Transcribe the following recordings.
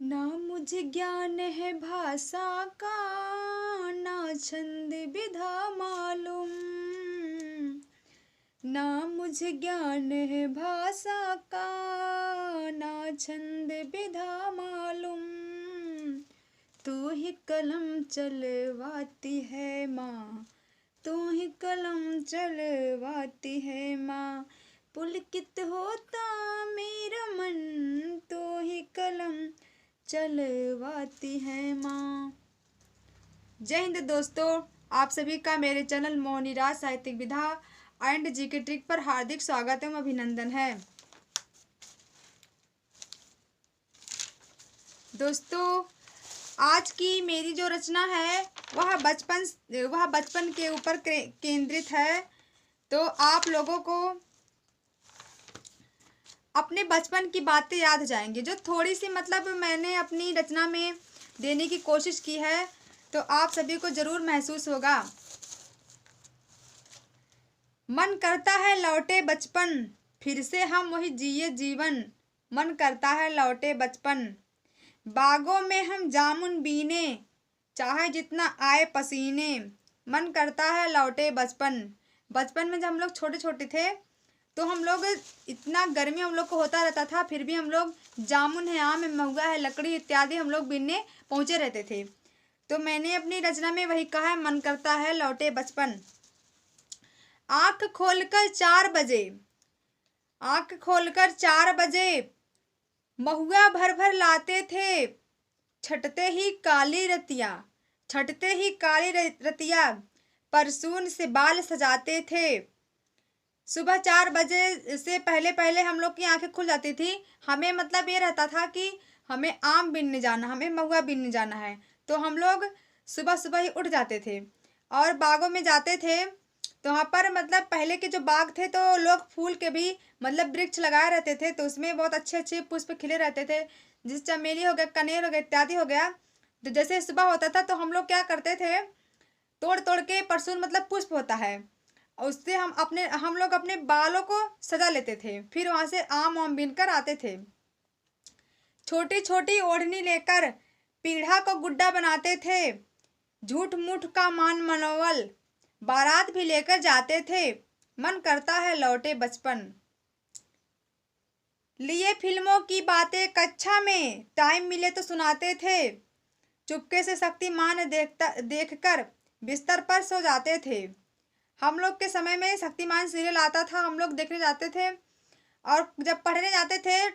ना मुझे ज्ञान है भाषा का, ना छंद विधा मालूम। ना मुझे ज्ञान है भाषा का, ना छंद विधा मालूम। तू ही कलम चलवाती है माँ, तू ही कलम चलवाती है माँ। पुलकित होता मेरा मन, तू ही कलम चलवाती है माँ। जय हिंद दोस्तों, आप सभी का मेरे चैनल मोनिराज साहित्यिक विधा एंड जीके ट्रिक पर हार्दिक स्वागत एवं अभिनंदन है। दोस्तों, आज की मेरी जो रचना है वह बचपन के ऊपर केंद्रित है। तो आप लोगों को अपने बचपन की बातें याद जाएंगी, जो थोड़ी सी मैंने अपनी रचना में देने की कोशिश की है, तो आप सभी को जरूर महसूस होगा। मन करता है लौटे बचपन, फिर से हम वही जिए जीवन। मन करता है लौटे बचपन, बागों में हम जामुन बीने, चाहे जितना आए पसीने। मन करता है लौटे बचपन। बचपन में जब हम लोग छोटे छोटे थे तो हम लोग इतना गर्मी हम लोग को होता रहता था, फिर भी हम लोग जामुन है, आम है, महुआ है, लकड़ी इत्यादि हम लोग बीनने पहुंचे रहते थे। तो मैंने अपनी रचना में वही कहा है, मन करता है लौटे बचपन। आंख खोलकर 4 बजे, आंख खोलकर 4 बजे महुआ भर भर लाते थे। छटते ही काली रतिया, छटते ही काली रतिया परसून से बाल सजाते थे। सुबह 4 बजे से पहले पहले हम लोग की आंखें खुल जाती थी। हमें ये रहता था कि हमें आम बीनने जाना, हमें महुआ बीनने जाना है। तो हम लोग सुबह सुबह ही उठ जाते थे और बागों में जाते थे। तो वहाँ पर पहले के जो बाग थे तो लोग फूल के भी वृक्ष लगाए रहते थे, तो उसमें बहुत अच्छे अच्छे पुष्प खिले रहते थे, जैसे चमेली हो गया, कनेर हो गया इत्यादि हो गया। तो जैसे सुबह होता था तो हम लोग क्या करते थे, तोड़ तोड़ के परसून पुष्प होता है, उससे हम लोग अपने बालों को सजा लेते थे। फिर वहां से आम वाम बीन कर आते थे। छोटी छोटी ओढ़नी लेकर पीढ़ा को गुड्डा बनाते थे। झूठ मूठ का मान मनोवल बारात भी लेकर जाते थे। मन करता है लौटे बचपन। लिए फिल्मों की बातें कक्षा में, टाइम मिले तो सुनाते थे। चुपके से शक्तिमान देखकर बिस्तर पर सो जाते थे। हम लोग के समय में शक्तिमान सीरियल आता था, हम लोग देखने जाते थे, और जब पढ़ने जाते थे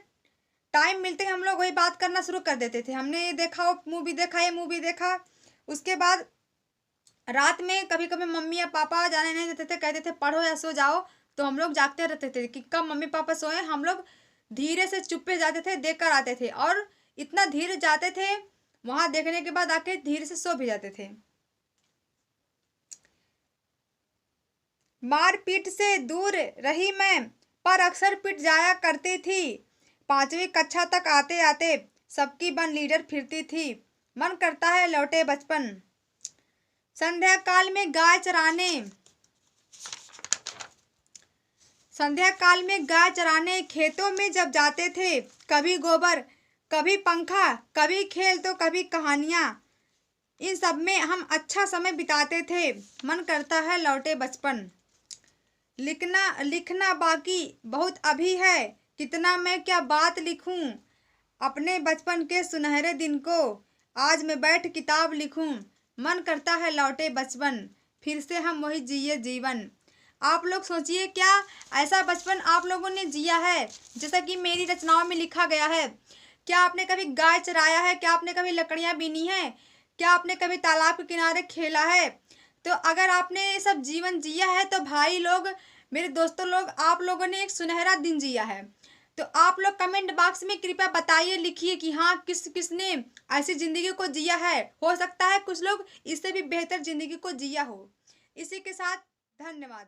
टाइम मिलते ही हम लोग वही बात करना शुरू कर देते थे, हमने ये देखा, वो मूवी देखा, ये मूवी देखा। उसके बाद रात में कभी कभी मम्मी या पापा जाने नहीं देते थे, कहते थे पढ़ो या सो जाओ। तो हम लोग जागते रहते थे कि कब मम्मी पापा सोए। हम लोग धीरे से चुप्पे जाते थे, देख कर आते थे, और इतना धीरे जाते थे, वहां देखने के बाद आके धीरे से सो भी जाते थे। मारपीट से दूर रही मैं, पर अक्सर पिट जाया करती थी। 5वीं कक्षा तक आते आते सबकी बन लीडर फिरती थी। मन करता है लौटे बचपन। संध्या काल में गाय चराने, संध्या काल में गाय चराने खेतों में जब जाते थे, कभी गोबर, कभी पंखा, कभी खेल तो कभी कहानियां। इन सब में हम अच्छा समय बिताते थे। मन करता है लौटे बचपन। लिखना लिखना बाकी बहुत अभी है, कितना मैं क्या बात लिखूं। अपने बचपन के सुनहरे दिन को आज मैं बैठ किताब लिखूं। मन करता है लौटे बचपन, फिर से हम वही जिए जीवन। आप लोग सोचिए, क्या ऐसा बचपन आप लोगों ने जिया है जैसा कि मेरी रचनाओं में लिखा गया है? क्या आपने कभी गाय चराया है? क्या आपने कभी लकड़ियां बीनी है? क्या आपने कभी तालाब के किनारे खेला है? तो अगर आपने ये सब जीवन जिया है तो भाई लोग, मेरे दोस्तों लोग, आप लोगों ने एक सुनहरा दिन जिया है। तो आप लोग कमेंट बॉक्स में कृपया बताइए, लिखिए कि हाँ, किसने ऐसी जिंदगी को जिया है। हो सकता है कुछ लोग इससे भी बेहतर जिंदगी को जिया हो। इसी के साथ धन्यवाद।